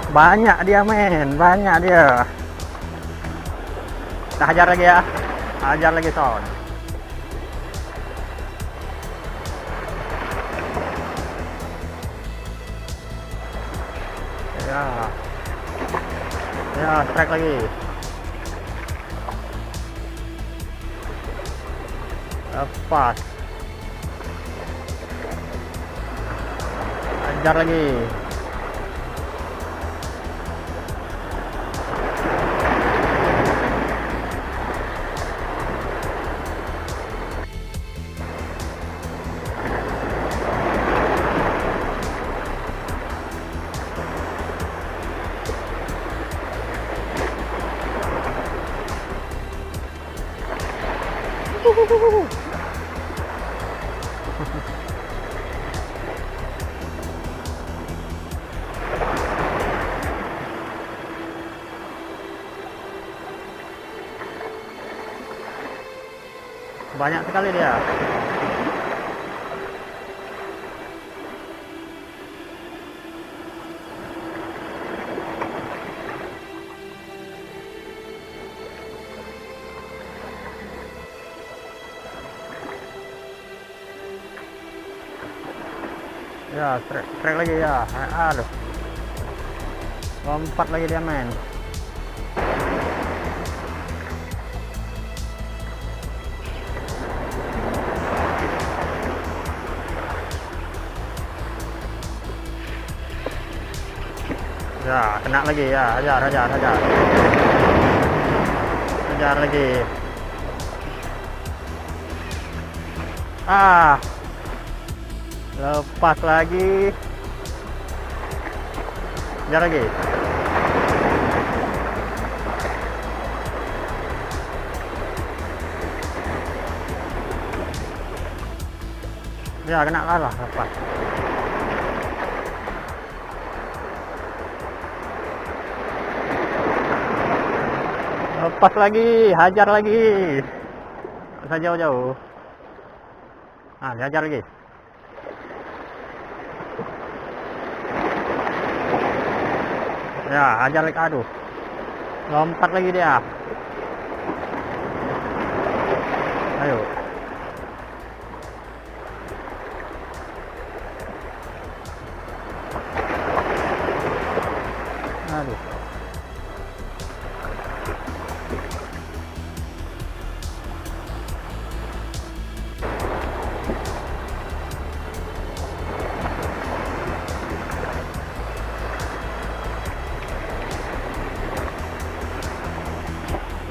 Banyak dia men, banyak dia. Kita hajar lagi ya. Hajar lagi son. Ya. Ya, strike lagi. Lepas. Hajar lagi. Banyak sekali dia. Ya, strike lagi ya. Aduh. Lompat lagi dia men. Ya, kena lagi ya. Hajar. Hajar lagi. Lepas lagi. Hajar lagi. Ya, kena kalah. Lepas. Lepas lagi, hajar lagi. Usah jauh-jauh. Dihajar lagi. Ya, hajar lagi. Aduh. Lompat lagi dia. Ayo. Aduh.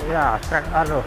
Ya, strike. Aduh.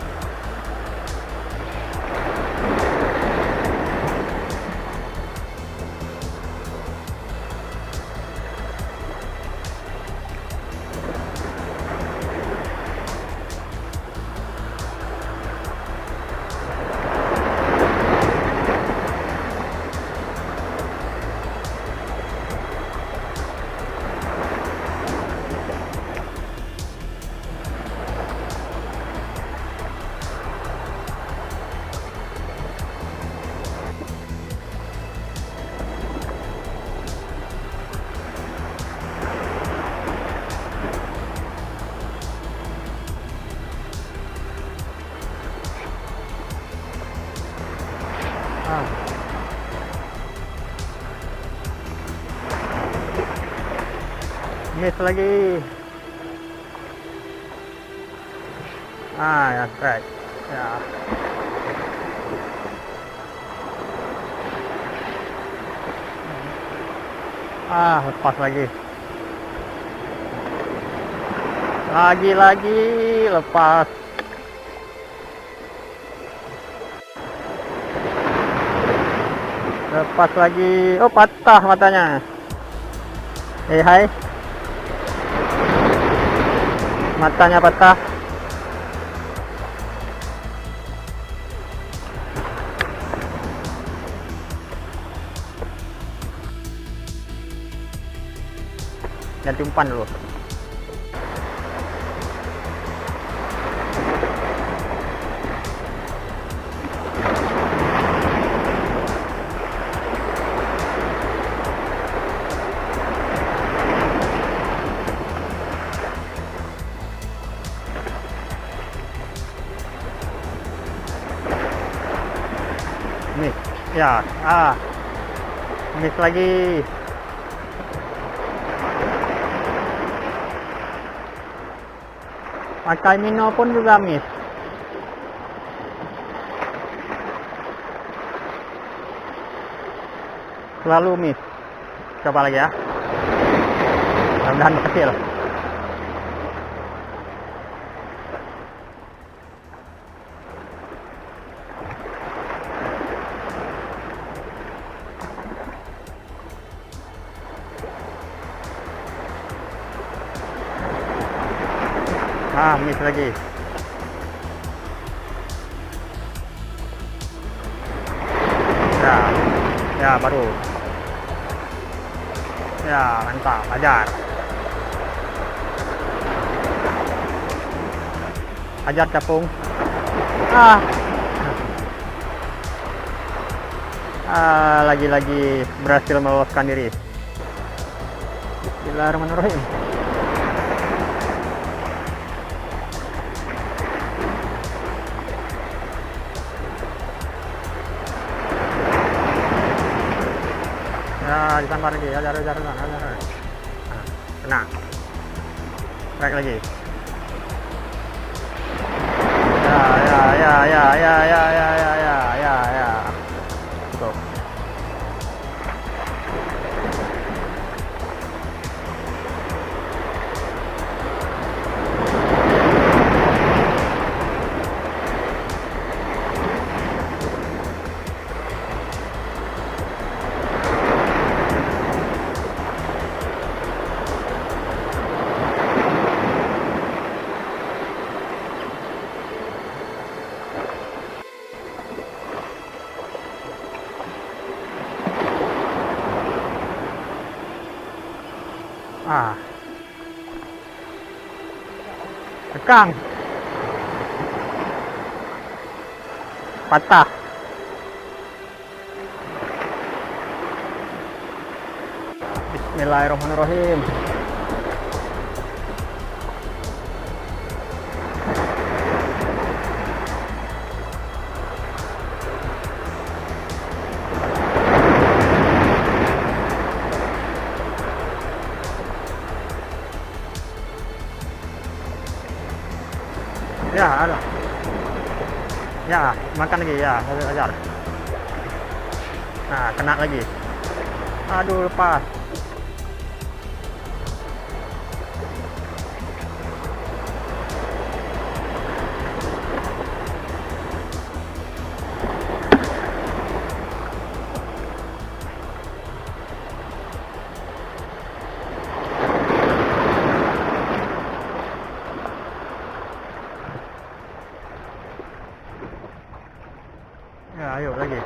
Miss lagi. Ya, strike. Ya. Lepas lagi. Lagi lepas. Lepas lagi. Oh, patah matanya. Hai. Matanya patah. Ganti umpan dulu. Ya, miss lagi. Pakai Mino pun juga miss. Selalu miss. Coba lagi ya. Mudah-mudahan berhasil. Miss lagi. Ya baru. Ya, mantap, ajar. Ajar capung. Lagi-lagi berhasil meloloskan diri. Bismillahirrahmanirrahim. Disambar lagi, ajar. Kena. Strike lagi. Ya. Cukup. Tekang. Patah. Bismillahirrahmanirrahim. Ya, ada. Ya, makan lagi ya, ajar. Nah, kena lagi. Aduh, lepas. Ya, ayo lagi.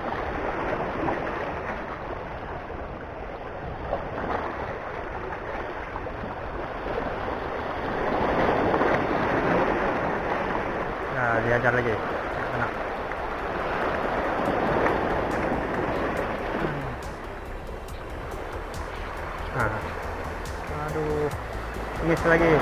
Ya, diajar lagi. Kena. Aduh, miss lagi.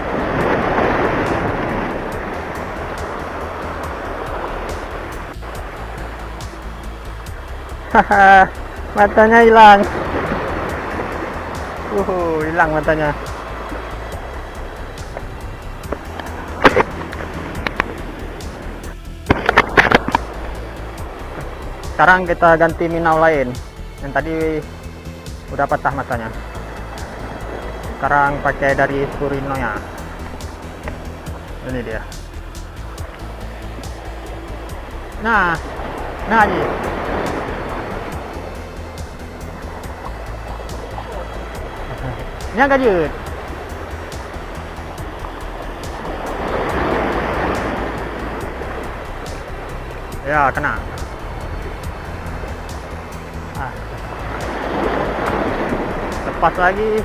Haha, matanya hilang. Hilang matanya. Sekarang kita ganti Minau lain. Yang tadi udah patah matanya. Sekarang pakai dari Furino nya. Ini dia. Nah ini. Ini agak jut. Ya, kena. Lepas lagi.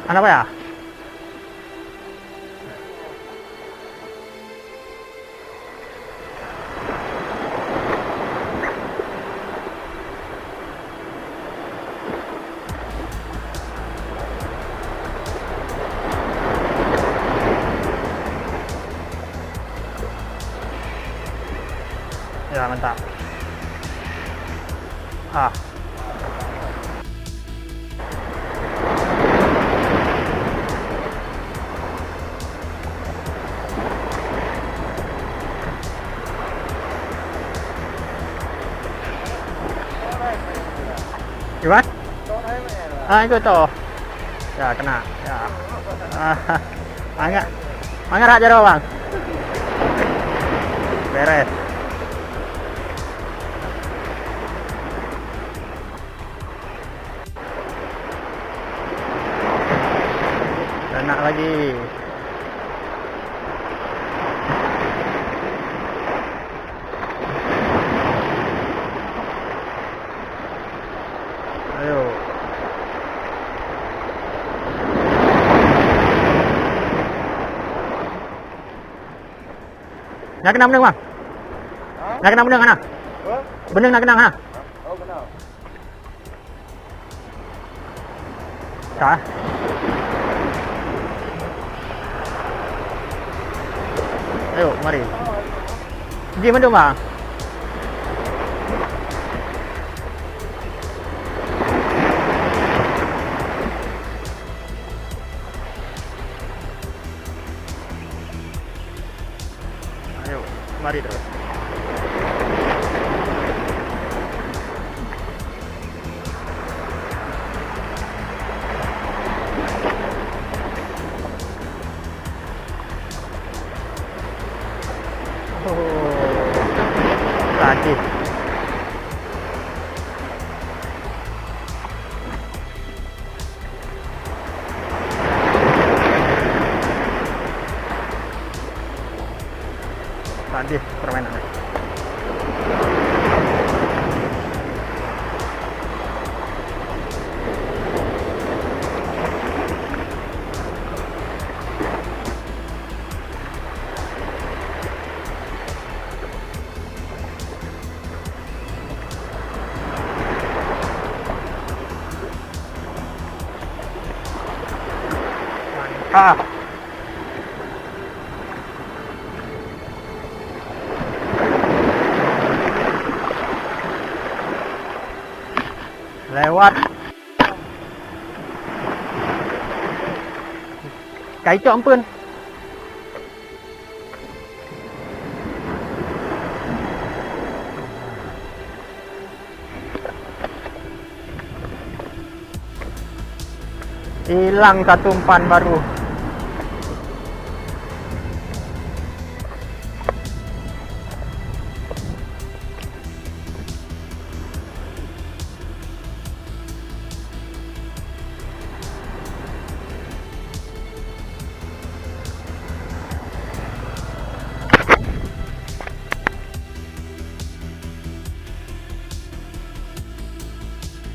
Ano ba ya? Ya, mantap. Ah. Gimana? Ah, itu tuh. Ya, kena. Ya. Mangga. Mangga aja doang, Bang. Beres. Kena lagi. Ayo. Nak kena benang, Bang? Nak kena benang mana? Benang nak kena mana? Oh, benar. Tak. Ayo, mari. Pergi mana, Bang? Ayo, mari terus. Lagi. Tadi permainan. Mantap. Lewat. Kaicok ampun. Hilang satu umpan baru.